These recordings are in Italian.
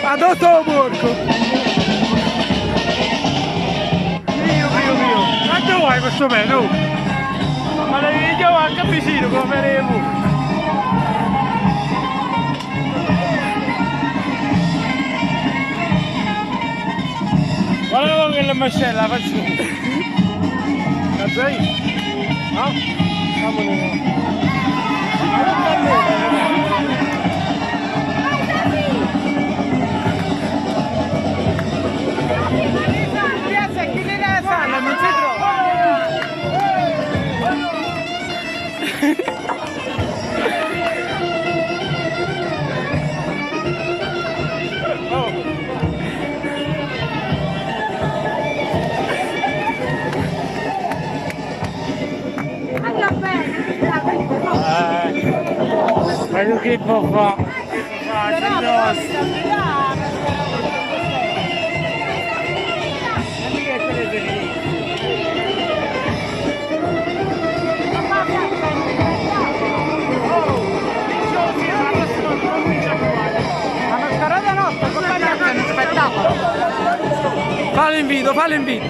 Addosso al porco! Mio! Quanto vuoi questo meno? Ma le vediamo anche vicino come faremo! Guarda che la mascella faccio! Cazzai? No? Vamonos! Non si trova! Ma che può fare? Fallo invito!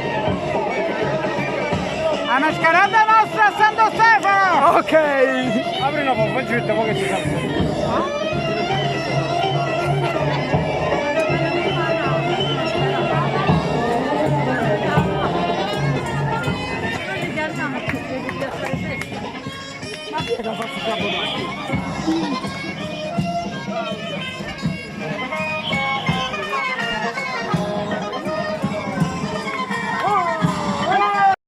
La mascherata nostra a Santo Stefano! Ok! Apri una po', fai giù, poi che ci siamo.